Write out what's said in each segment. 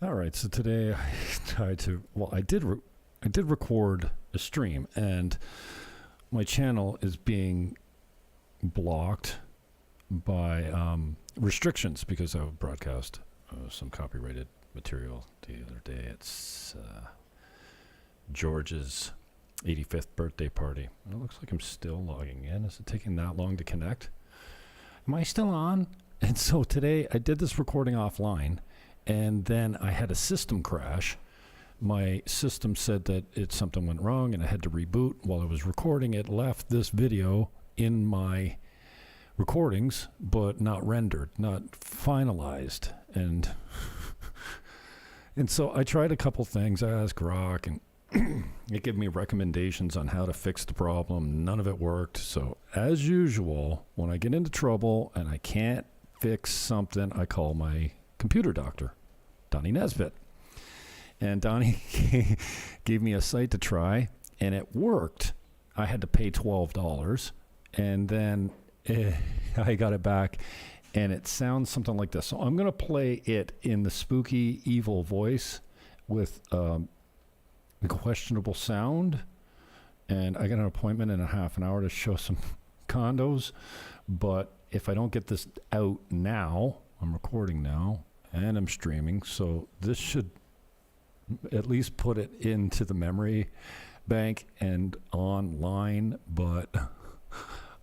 All right, so today I tried to. Well, I did record a stream, and my channel is being blocked by restrictions because I broadcast some copyrighted material the other day. It's George's 85th birthday party. And it looks like I'm still logging in. Is it taking that long to connect? Am I still on? And so today I did this recording offline. And then I had a system crash. My system said that something went wrong and I had to reboot. While I was recording, it left this video in my recordings, but not rendered, not finalized. And so I tried a couple things. I asked Grok, and it gave me recommendations on how to fix the problem. None of it worked. So as usual, when I get into trouble and I can't fix something, I call my computer doctor, Donnie Nesbitt. And Donnie gave me a site to try, and it worked. I had to pay $12, and then I got it back, and it sounds something like this. So I'm going to play it in the spooky, evil voice with the questionable sound, and I got an appointment in a half an hour to show some condos, but if I don't get this out now, I'm recording now, and I'm streaming, so this should at least put it into the memory bank and online, but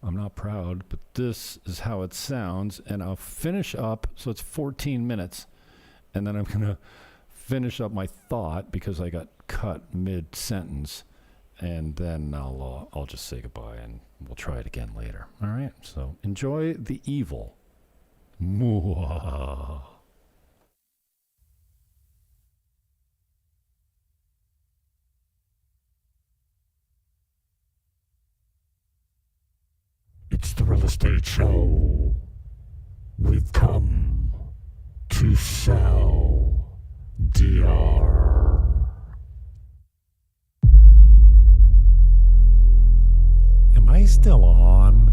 I'm not proud, but this is how it sounds, and I'll finish up, so it's 14 minutes, and then I'm going to finish up my thought because I got cut mid-sentence, and then I'll just say goodbye, and we'll try it again later. All right, so enjoy the evil. Mwah. It's the real estate show. We've come to sell DR. Am I still on?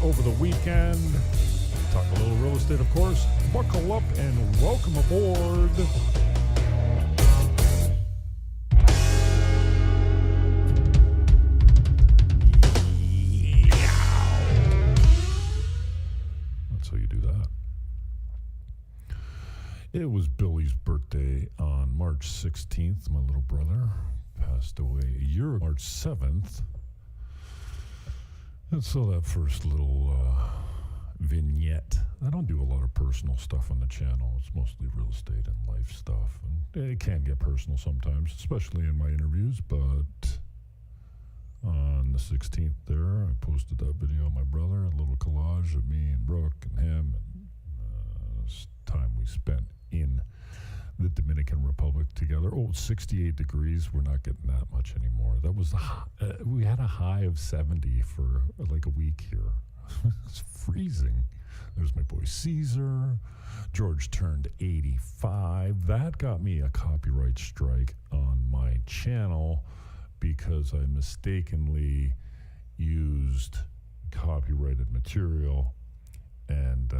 Over the weekend. Talk a little real estate, of course. Buckle up and welcome aboard. That's how you do that. It was Billy's birthday on March 16th. My little brother passed away a year, March 7th. And so that first little vignette, I don't do a lot of personal stuff on the channel. It's mostly real estate and life stuff. And it can get personal sometimes, especially in my interviews. But on the 16th there, I posted that video of my brother, a little collage of me and Brooke and him, and time we spent in the Dominican Republic together. 68 degrees. We're not getting that much anymore. That was we had a high of 70 for like a week here. It's freezing. There's my boy Caesar. George turned 85. That got me a copyright strike on my channel because I mistakenly used copyrighted material, and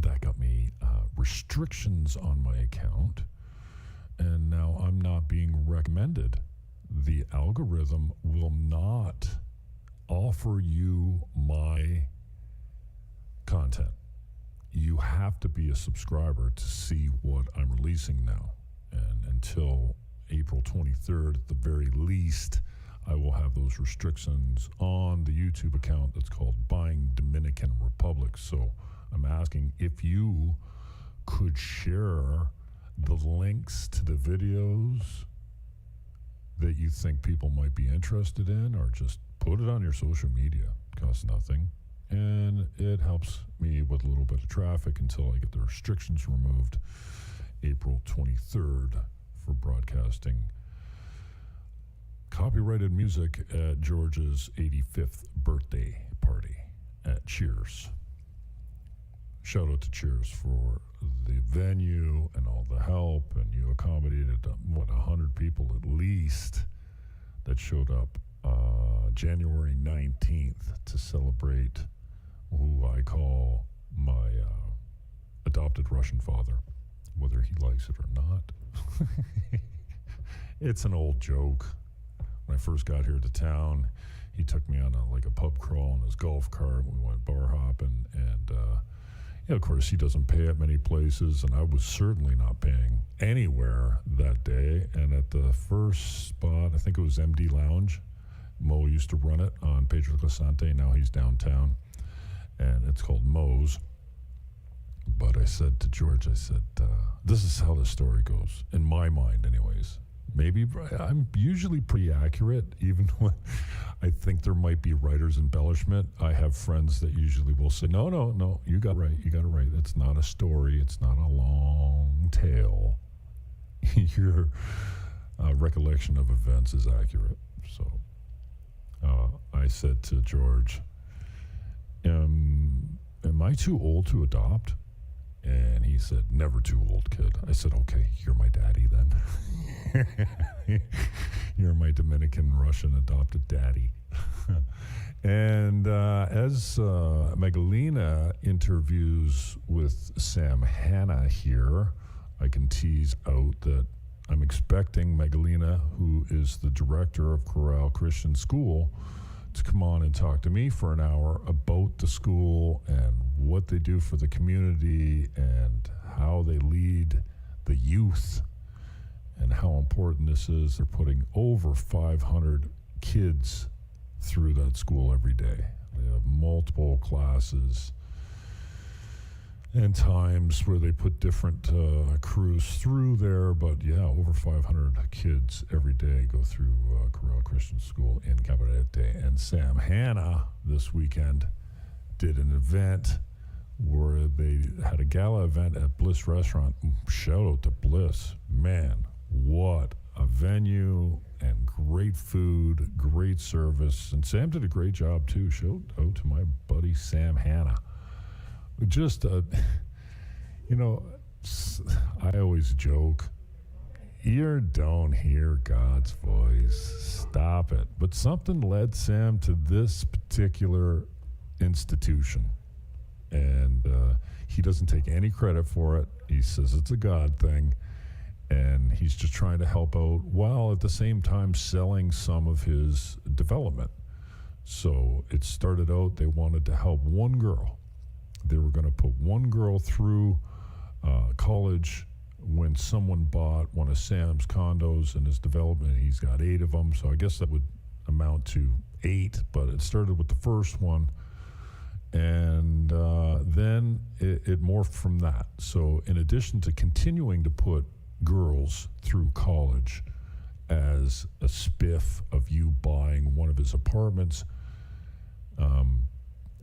that got me restrictions on my account, and now I'm not being recommended. The algorithm will not offer you my content, you have to be a subscriber to see what I'm releasing now. And until April 23rd, at the very least, I will have those restrictions on the YouTube account that's called Buying Dominican Republic. So I'm asking if you could share the links to the videos that you think people might be interested in, or just put it on your social media. It costs nothing. And it helps me with a little bit of traffic until I get the restrictions removed April 23rd for broadcasting copyrighted music at George's 85th birthday party at Cheers. Shout out to Cheers for the venue and all the help, and you accommodated 100 people at least that showed up January 19th to celebrate who I call my adopted Russian father, whether he likes it or not. It's an old joke. When I first got here to town, he took me on a pub crawl in his golf cart. We went bar hopping, and of course, he doesn't pay at many places, and I was certainly not paying anywhere that day. And at the first spot, I think it was MD Lounge. Mo used to run it on Pedro Clasante. Now he's downtown, and it's called Mo's. But I said to George, this is how the story goes, in my mind anyways. Maybe I'm usually pretty accurate, even when I think there might be writer's embellishment. I have friends that usually will say, no, you got it right. It's not a story. It's not a long tale. Your recollection of events is accurate. So I said to George, am I too old to adopt? And he said, never too old, kid. I said, okay, you're my daddy then. You're my Dominican Russian adopted daddy. And as Magdalena interviews with Sam Hanna here, I can tease out that I'm expecting Magdalena, who is the director of Corral Christian School, to come on and talk to me for an hour about the school and what they do for the community and how they lead the youth and how important this is. They're putting over 500 kids through that school every day. They have multiple classes and times where they put different crews through there, but over 500 kids every day go through Corral Christian School in Cabarete. And Sam Hanna this weekend did an event where they had a gala event at Bliss Restaurant. Shout out to Bliss. Man, what a venue, and great food, great service. And Sam did a great job too. Shout out to my buddy Sam Hanna. Just, I always joke, you don't hear God's voice. Stop it. But something led Sam to this particular institution. And he doesn't take any credit for it. He says it's a God thing. And he's just trying to help out while at the same time selling some of his development. So it started out, they wanted to help one girl. They were going to put one girl through college when someone bought one of Sam's condos in his development. He's got 8 of them, so I guess that would amount to 8, but it started with the first one, and then it morphed from that. So in addition to continuing to put girls through college as a spiff of you buying one of his apartments,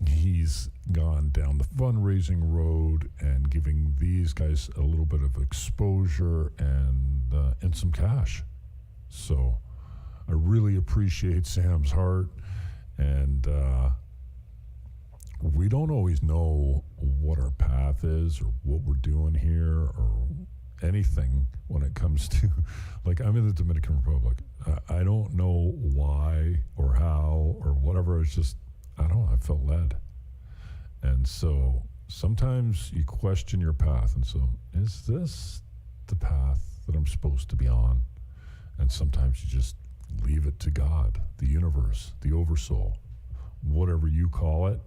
he's gone down the fundraising road and giving these guys a little bit of exposure and some cash. So I really appreciate Sam's heart, and we don't always know what our path is or what we're doing here or anything when it comes to, like, I'm in the Dominican Republic. I don't know why or how or whatever. It's just, I felt led. And so sometimes you question your path. And so, is this the path that I'm supposed to be on? And sometimes you just leave it to God, the universe, the oversoul, whatever you call it.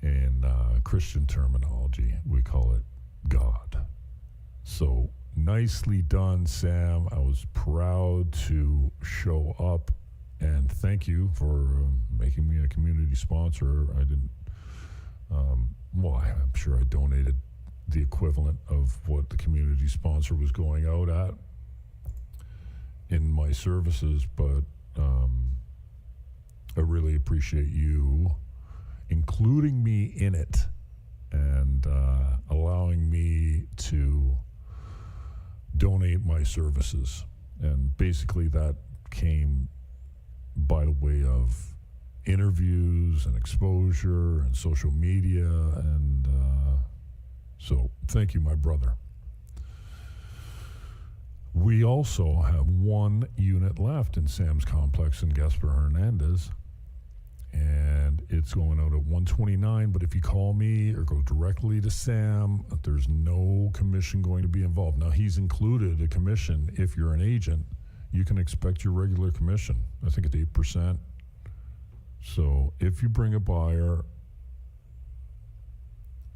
In Christian terminology, we call it God. So nicely done, Sam. I was proud to show up, and thank you for making me a community sponsor. I didn't, I'm sure I donated the equivalent of what the community sponsor was going out at in my services, but I really appreciate you including me in it and allowing me to donate my services. And basically that came by the way of interviews and exposure and social media, and so thank you, my brother. We also have one unit left in Sam's complex in Gaspar Hernandez, and it's going out at 129. But if you call me or go directly to Sam, there's no commission going to be involved. Now, he's included a commission. If you're an agent, you can expect your regular commission. I think it's 8%. So if you bring a buyer,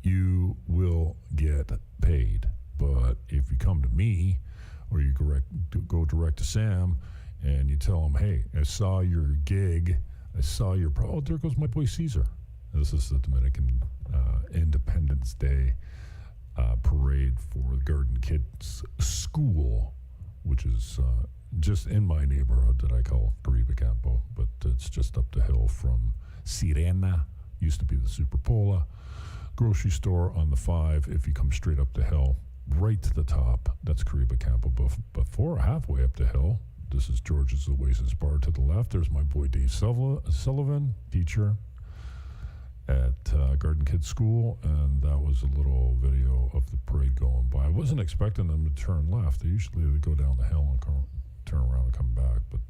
you will get paid. But if you come to me, or you go direct to Sam, and you tell him, hey, I saw your gig, I saw your, there goes my boy Caesar. This is the Dominican Independence Day parade for the Garden Kids School, which is just in my neighborhood that I call Caribe Campo, but it's just up the hill from Sirena, used to be the Superpola grocery store on the 5. If you come straight up the hill, right to the top, that's Caribe Campo. Before halfway up the hill, this is George's Oasis Bar to the left. There's my boy Dave Sullivan, teacher at Garden Kids School, and that was a little video of the parade going by. I wasn't expecting them to turn left. They usually go down the hill and turn around and come back, but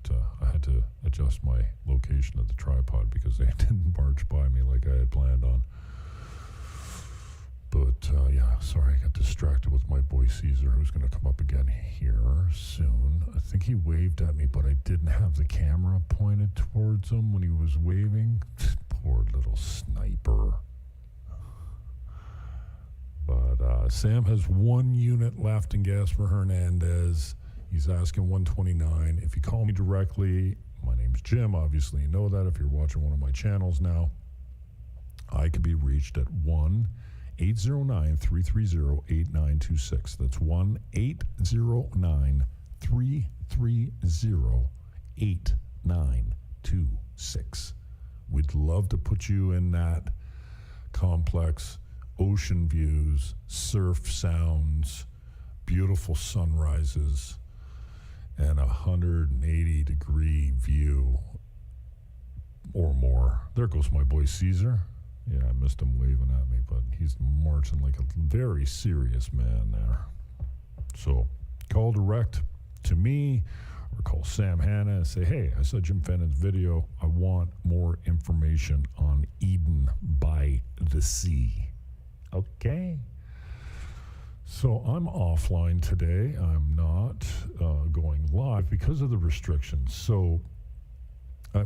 I had to adjust my location of the tripod because they didn't march by me like I had planned on. But yeah, sorry, I got distracted with my boy Caesar, who's going to come up again here soon. I think he waved at me, but I didn't have the camera pointed towards him when he was waving. Poor little sniper. But Sam has one unit left in Gaspar Hernandez. He's asking 129. If you call me directly, my name's Jim. Obviously, you know that if you're watching one of my channels now. I can be reached at 1-809-330-8926. That's 1-809-330-8926. We'd love to put you in that complex. Ocean views, surf sounds, beautiful sunrises, and 180-degree view or more. There goes my boy Caesar. Yeah, I missed him waving at me, but he's marching like a very serious man there. So call direct to me or call Sam Hanna and say, hey, I saw Jim Fennon's video. I want more information on Eden by the Sea. Okay. So I'm offline today. I'm not going live because of the restrictions. So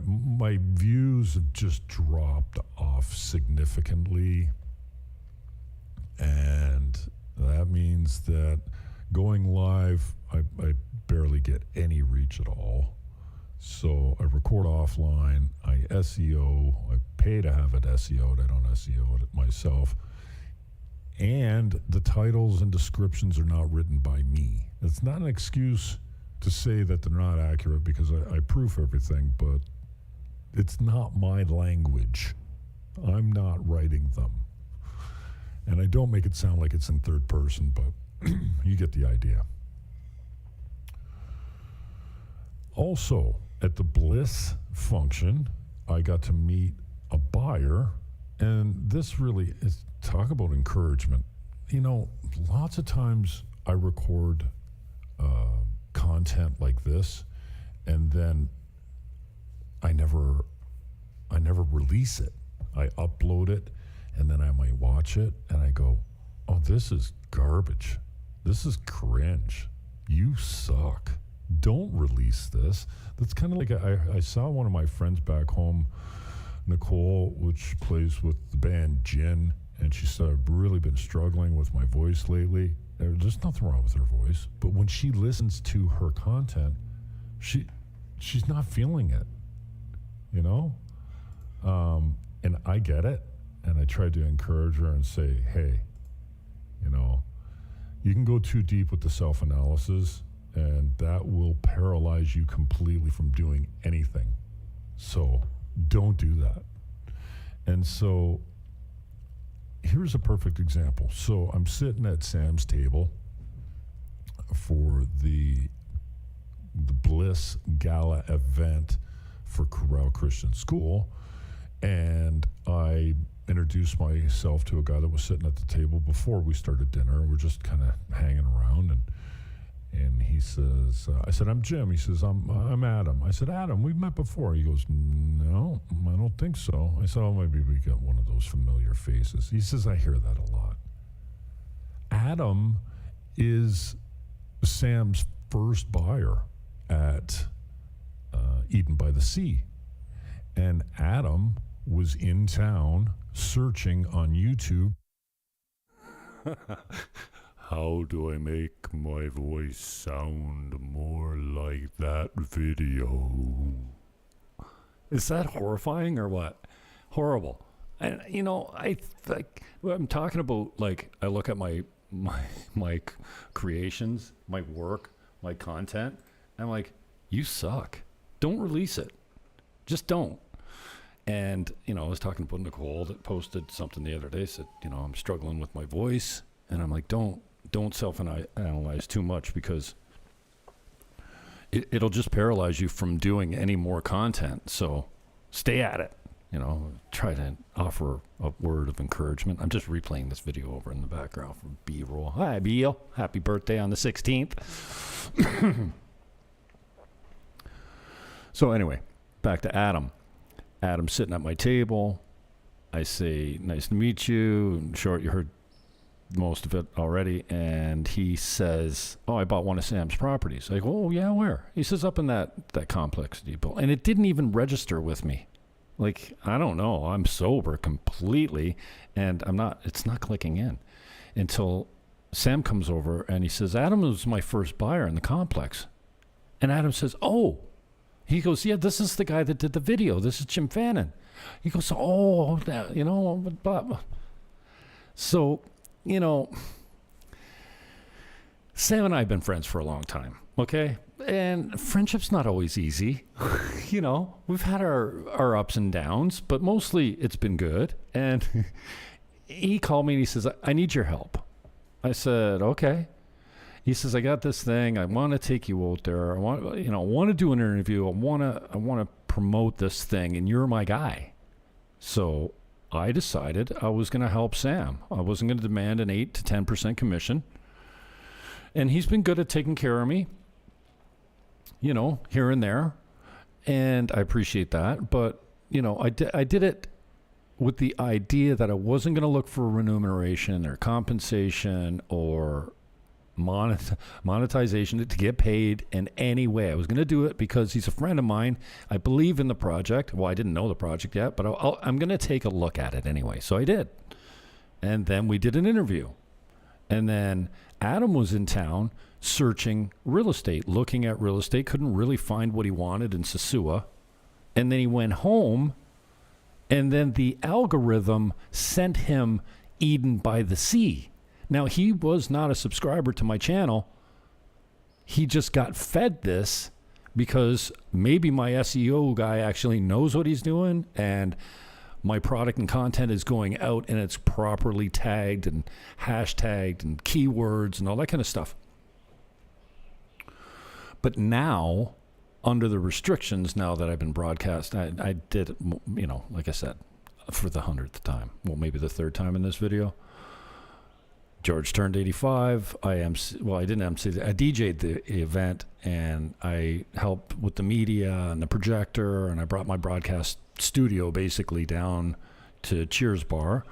my views have just dropped off significantly, and that means that going live, I barely get any reach at all. So I record offline, I SEO, I pay to have it SEO'd, I don't SEO it myself, and the titles and descriptions are not written by me. It's not an excuse to say that they're not accurate because I proof everything, but it's not my language. I'm not writing them. And I don't make it sound like it's in third person, but you get the idea. Also, at the Bliss function, I got to meet a buyer, and this really is, talk about encouragement. You know, lots of times I record content like this, and then I never release it. I upload it, and then I might watch it, and I go, oh, this is garbage. This is cringe. You suck. Don't release this. That's kind of like I saw one of my friends back home Nicole, which plays with the band Gin, and she said, I've really been struggling with my voice lately. There's nothing wrong with her voice, but when she listens to her content, she's not feeling it, you know? And I get it, and I tried to encourage her and say, hey, you know, you can go too deep with the self-analysis, and that will paralyze you completely from doing anything. So don't do that. And so here's a perfect example. So I'm sitting at Sam's table for the Bliss Gala event for Corral Christian School, and I introduced myself to a guy that was sitting at the table before we started dinner. We're just kind of hanging around, and he says, I said, I'm Jim. He says, I'm Adam. I said, Adam, we've met before. He goes, no, I don't think so. I said, oh, maybe we got one of those familiar faces. He says, I hear that a lot. Adam is Sam's first buyer at Eden by the Sea. And Adam was in town searching on YouTube. How do I make my voice sound more like that video? Is that horrifying or what? Horrible. And you know, I'm talking about, like, I look at my creations, my work, my content. I'm like, you suck. Don't release it. Just don't. And, you know, I was talking about Nicole that posted something the other day, said, you know, I'm struggling with my voice. And I'm like, don't self-analyze too much, because it'll just paralyze you from doing any more content. So stay at it. You know, try to offer a word of encouragement. I'm just replaying this video over in the background from B-roll. Hi, Beal. Happy birthday on the 16th. So anyway, back to Adam. Adam's sitting at my table. I say, nice to meet you. In short, you heard most of it already. And he says, oh, I bought one of Sam's properties. I go, oh, yeah, where? He says, up in that complex depot. And it didn't even register with me. Like, I don't know. I'm sober completely. And it's not clicking in until Sam comes over and he says, Adam was my first buyer in the complex. And Adam says, oh. He goes, yeah, this is the guy that did the video. This is Jim Fannin. He goes, oh, you know, blah, blah. So, you know, Sam and I have been friends for a long time, okay? And friendship's not always easy. You know, we've had our ups and downs, but mostly it's been good. And he called me and he says, I need your help. I said, okay. He says, I got this thing. I want to take you out there. I want to do an interview. I want to promote this thing, and you're my guy. So I decided I was going to help Sam. I wasn't going to demand an 8 to 10% commission. And he's been good at taking care of me, you know, here and there. And I appreciate that. But, you know, I did it with the idea that I wasn't going to look for remuneration or compensation or monetization to get paid in any way. I was going to do it because he's a friend of mine. I believe in the project. Well, I didn't know the project yet, but I'm going to take a look at it anyway. So I did. And then we did an interview. And then Adam was in town searching real estate, looking at real estate, couldn't really find what he wanted in Sosúa. And then he went home, and then the algorithm sent him Eden by the Sea. Now, he was not a subscriber to my channel. He just got fed this because maybe my SEO guy actually knows what he's doing, and my product and content is going out and it's properly tagged and hashtagged and keywords and all that kind of stuff. But now, under the restrictions, now that I've been broadcast, I did, you know, like I said, for the 100th time. Well, maybe the 3rd time in this video. George turned 85. I didn't MC. I DJ'd the event, and I helped with the media and the projector, and I brought my broadcast studio basically down to Cheers Bar,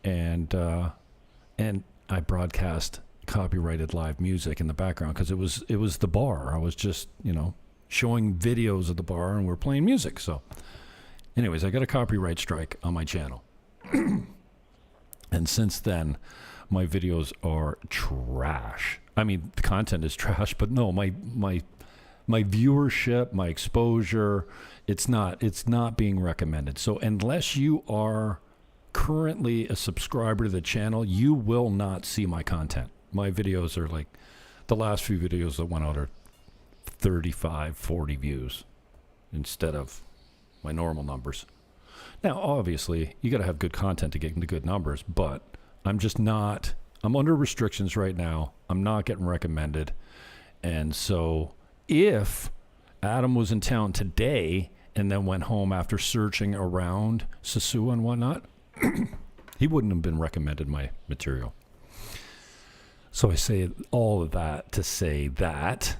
and I broadcast copyrighted live music in the background because it was the bar. I was just, you know, showing videos of the bar, and we're playing music. So Anyways, I got a copyright strike on my channel. And since then, my videos are trash. I mean, the content is trash, but no, my viewership, my exposure, it's not being recommended. So unless you are currently a subscriber to the channel, you will not see my content. My videos are like, the last few videos that went out are 35, 40 views instead of my normal numbers. Now, obviously, you got to have good content to get into good numbers, but I'm under restrictions right now. I'm not getting recommended. And so if Adam was in town today and then went home after searching around Sosúa and whatnot, he wouldn't have been recommended my material. So I say all of that to say that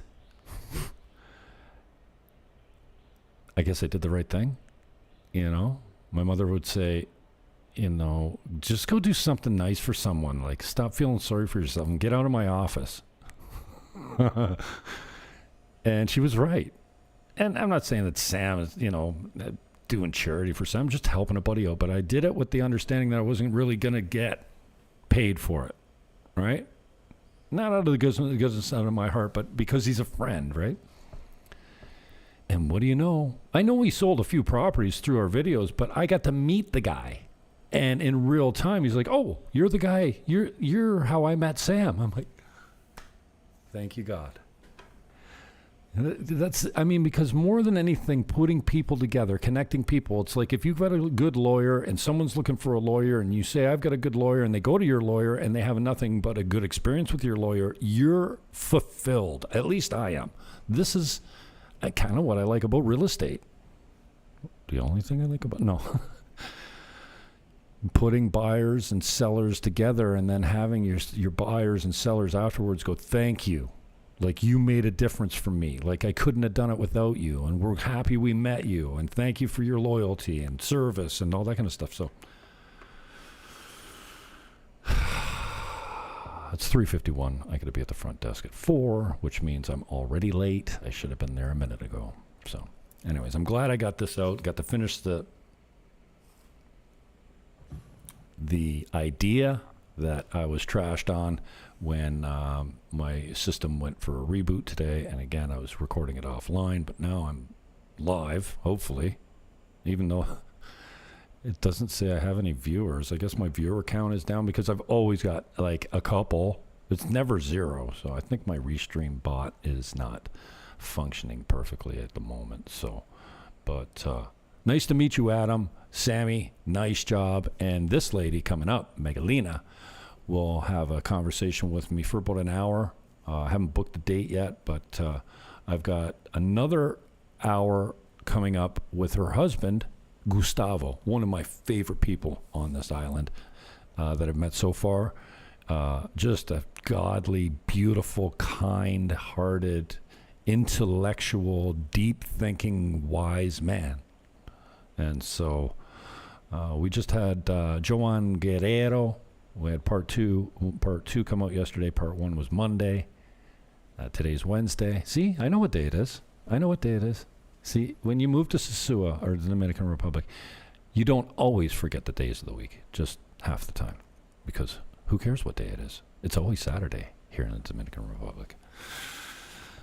I guess I did the right thing. You know, my mother would say, you know, just go do something nice for someone. Like, stop feeling sorry for yourself and get out of my office. And she was right. And I'm not saying that Sam is, you know, doing charity for Sam. I'm just helping a buddy out. But I did it with the understanding that I wasn't really going to get paid for it. Right? Not out of the goodness out of my heart, but because he's a friend, right? And what do you know? I know we sold a few properties through our videos, but I got to meet the guy. And in real time, he's like, "Oh, you're the guy. You're how I met Sam." I'm like, "Thank you, God." Because more than anything, putting people together, connecting people, it's like if you've got a good lawyer and someone's looking for a lawyer and you say, "I've got a good lawyer," and they go to your lawyer and they have nothing but a good experience with your lawyer, you're fulfilled. At least I am. This is kind of what I like about real estate. The only thing I like about, no. Putting buyers and sellers together and then having your buyers and sellers afterwards go, "Thank you. Like, you made a difference for me. Like, I couldn't have done it without you. And we're happy we met you. And thank you for your loyalty and service," and all that kind of stuff. So it's 3:51. I got to be at the front desk at 4, which means I'm already late. I should have been there a minute ago. So anyways, I'm glad I got this out. Got to finish the idea that I was trashed on when my system went for a reboot today. And again, I was recording it offline, but now I'm live, hopefully, even though it doesn't say I have any viewers. I guess my viewer count is down because I've always got like a couple. It's never zero. So I think my Restream bot is not functioning perfectly at the moment. So, but nice to meet you, Adam. Sammy, nice job. And this lady coming up, Megalina, will have a conversation with me for about an hour. I haven't booked the date yet, but I've got another hour coming up with her husband, Gustavo, one of my favorite people on this island that I've met so far. Just a godly, beautiful, kind-hearted, intellectual, deep-thinking, wise man. And so we just had Joan Guerrero. We had part two come out yesterday. Part 1 was Monday. Today's Wednesday. See, I know what day it is. See, when you move to Sosúa or the Dominican Republic, you don't always forget the days of the week, just half the time, because who cares what day it is? It's always Saturday here in the Dominican Republic.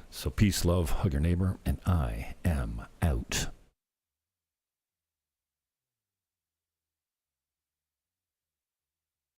So peace, love, hug your neighbor, and I